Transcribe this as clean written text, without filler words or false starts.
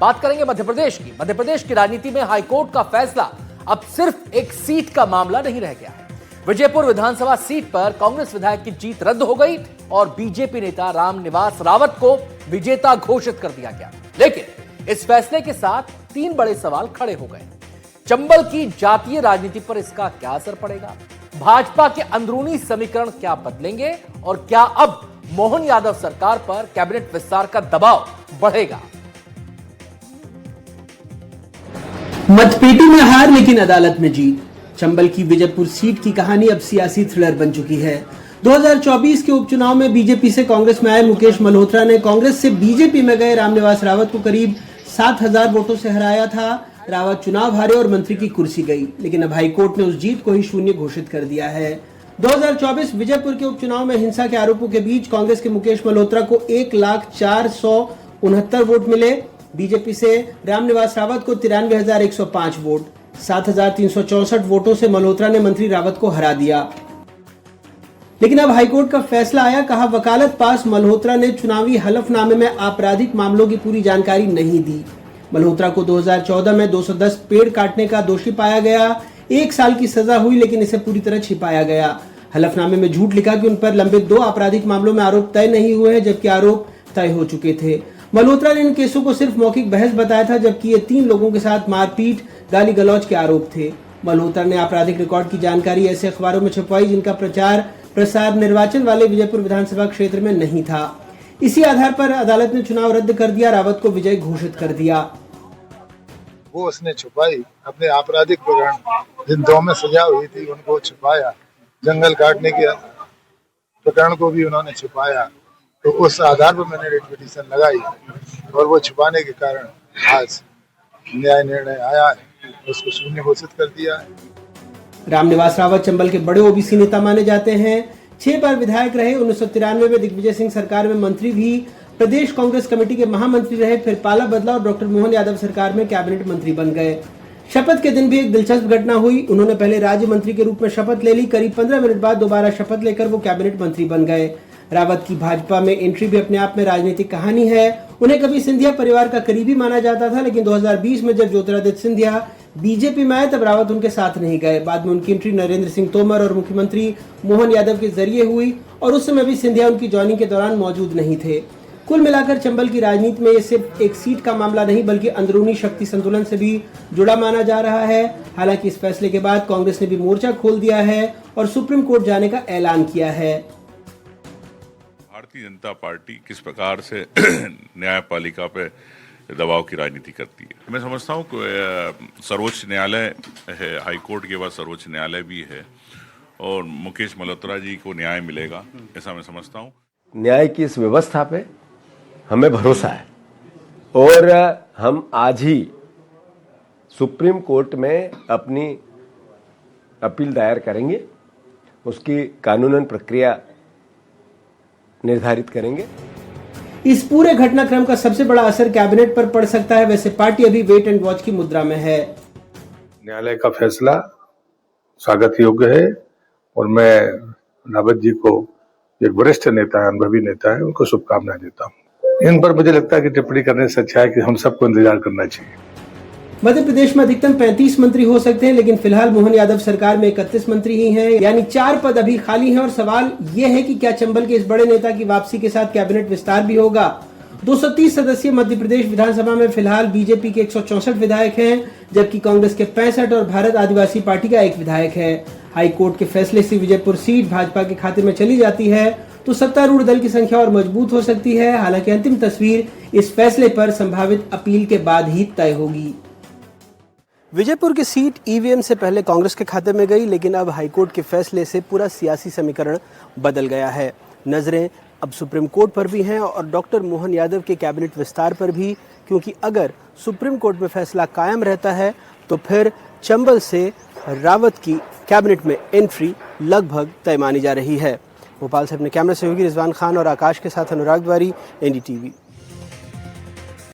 बात करेंगे मध्य प्रदेश की। मध्य प्रदेश की राजनीति में हाईकोर्ट का फैसला अब सिर्फ एक सीट का मामला नहीं रह गया है। विजयपुर विधानसभा सीट पर कांग्रेस विधायक की जीत रद्द हो गई और बीजेपी नेता रामनिवास रावत को विजेता घोषित कर दिया गया। लेकिन इस फैसले के साथ 3 बड़े सवाल खड़े हो गए। चंबल की जातीय राजनीति पर इसका क्या असर पड़ेगा? भाजपा के अंदरूनी समीकरण क्या बदलेंगे? और क्या अब मोहन यादव सरकार पर कैबिनेट विस्तार का दबाव बढ़ेगा? मतपेटी में हार लेकिन अदालत में जीत। चंबल की विजयपुर सीट की कहानी अब सियासी थ्रिलर बन चुकी है। 2024 के उपचुनाव में बीजेपी से कांग्रेस में आए मुकेश मल्होत्रा ने कांग्रेस से बीजेपी में गए रामनिवास रावत को करीब 7,000 वोटों से हराया था। रावत चुनाव हारे और मंत्री की कुर्सी गई, लेकिन अब हाईकोर्ट ने उस जीत को ही शून्य घोषित कर दिया है। 2024 विजयपुर के उपचुनाव में हिंसा के आरोपों के बीच कांग्रेस के मुकेश मल्होत्रा को 1,04,69 वोट मिले। बीजेपी से रामनिवास रावत को 93,105 वोट, 7,364 वोटों से मल्होत्रा ने मंत्री रावत को हरा दिया। लेकिन अब हाईकोर्ट का फैसला आया। कहा, वकालत पास मल्होत्रा ने चुनावी हलफनामे में आपराधिक मामलों की पूरी जानकारी नहीं दी। मल्होत्रा को 2014 में 210 पेड़ काटने का दोषी पाया गया। 1 साल की सजा हुई, लेकिन इसे पूरी तरह छिपाया गया। हलफनामे में झूठ लिखा कि उन पर लंबित 2 आपराधिक मामलों में आरोप तय नहीं हुए हैं, जबकि आरोप तय हो चुके थे। मल्होत्रा ने इन केसों को सिर्फ मौखिक बहस बताया था, जबकि ये 3 लोगों के साथ मारपीट, गाली गलौज के आरोप थे। मल्होत्रा ने आपराधिक रिकॉर्ड की जानकारी ऐसे अखबारों में छपवाई जिनका प्रचार प्रसार निर्वाचन वाले विजयपुर विधानसभा क्षेत्र में नहीं था। इसी आधार पर अदालत ने चुनाव रद्द कर दिया, रावत को विजयी घोषित कर दिया। वो उसने छुपाई अपने आपराधिक प्रकरण, जिन 2 में सजा हुई थी उनको छुपाया। जंगल काटने के प्रकरण को भी उन्होंने छुपाया। तो उस आधार पर मैंने रिट पिटीशन लगाई और वो छुपाने के कारण आज न्याय निर्णय आया है, उसको शून्य घोषित कर दिया है। रामनिवास रावत चंबल के बड़े ओबीसी नेता माने जाते हैं। 6 बार विधायक रहे। 1993 में दिग्विजय सिंह सरकार में मंत्री भी, प्रदेश कांग्रेस कमेटी के महामंत्री रहे। फिर पाला बदला और डॉक्टर मोहन यादव सरकार में कैबिनेट मंत्री बन गए। शपथ के दिन भी एक दिलचस्प घटना हुई। उन्होंने पहले राज्य मंत्री के रूप में शपथ ले ली। करीब 15 मिनट बाद दोबारा शपथ लेकर वो कैबिनेट मंत्री बन गए। रावत की भाजपा में एंट्री भी अपने आप में राजनीतिक कहानी है। उन्हें कभी सिंधिया परिवार का करीबी माना जाता था, लेकिन 2020 में जब ज्योतिरादित्य सिंधिया बीजेपी में आए तब रावत उनके साथ नहीं गए। बाद में उनकी एंट्री नरेंद्र सिंह तोमर और मुख्यमंत्री मोहन यादव के जरिए हुई और उस समय भी सिंधिया उनकी ज्वाइनिंग के दौरान मौजूद नहीं थे। कुल मिलाकर चंबल की राजनीति में ये सिर्फ एक सीट का मामला नहीं, बल्कि अंदरूनी शक्ति संतुलन से भी जुड़ा माना जा रहा है। हालांकि इस फैसले के बाद कांग्रेस ने भी मोर्चा खोल दिया है और सुप्रीम कोर्ट जाने का ऐलान किया है। भारतीय जनता पार्टी किस प्रकार से न्यायपालिका पे दबाव की राजनीति करती है, मैं समझता हूँ सर्वोच्च न्यायालय है, हाईकोर्ट के बाद सर्वोच्च न्यायालय भी है और मुकेश मल्होत्रा जी को न्याय मिलेगा, ऐसा मैं समझता हूँ। न्याय की इस व्यवस्था पे हमें भरोसा है और हम आज ही सुप्रीम कोर्ट में अपनी अपील दायर करेंगे, उसकी कानूनन प्रक्रिया निर्धारित करेंगे। इस पूरे घटनाक्रम का सबसे बड़ा असर कैबिनेट पर पड़ सकता है। वैसे पार्टी अभी वेट एंड वॉच की मुद्रा में है। न्यायालय का फैसला स्वागत योग्य है और मैं रावत जी को, एक वरिष्ठ नेता है, अनुभवी नेता है, उनको शुभकामनाएं देता हूँ। इन पर मुझे लगता है कि टिप्पणी करने से अच्छा है कि हम सबको इंतजार करना चाहिए। मध्य प्रदेश में अधिकतम 35 मंत्री हो सकते हैं, लेकिन फिलहाल मोहन यादव सरकार में 31 मंत्री ही हैं, यानी 4 पद अभी खाली हैं। और सवाल यह है कि क्या चंबल के इस बड़े नेता की वापसी के साथ कैबिनेट विस्तार भी होगा। 230 सदस्यीय मध्य प्रदेश विधानसभा में फिलहाल बीजेपी के 164 विधायक हैं, जबकि कांग्रेस के 65 और भारत आदिवासी पार्टी का 1 विधायक है। हाईकोर्ट के फैसले से विजयपुर सीट भाजपा के खाते में चली जाती है तो सत्तारूढ़ दल की संख्या और मजबूत हो सकती है। हालांकि अंतिम तस्वीर इस फैसले पर संभावित अपील के बाद ही तय होगी। विजयपुर की सीट ईवीएम से पहले कांग्रेस के खाते में गई, लेकिन अब हाईकोर्ट के फैसले से पूरा सियासी समीकरण बदल गया है। नजरें अब सुप्रीम कोर्ट पर भी हैं और डॉक्टर मोहन यादव के कैबिनेट विस्तार पर भी, क्योंकि अगर सुप्रीम कोर्ट में फैसला कायम रहता है तो फिर चंबल से रावत की कैबिनेट में एंट्री लगभग तय मानी जा रही है। भोपाल से अपने कैमरा सहयोगी रिजवान खान और आकाश के साथ अनुराग द्वारी, एनडीटीवी।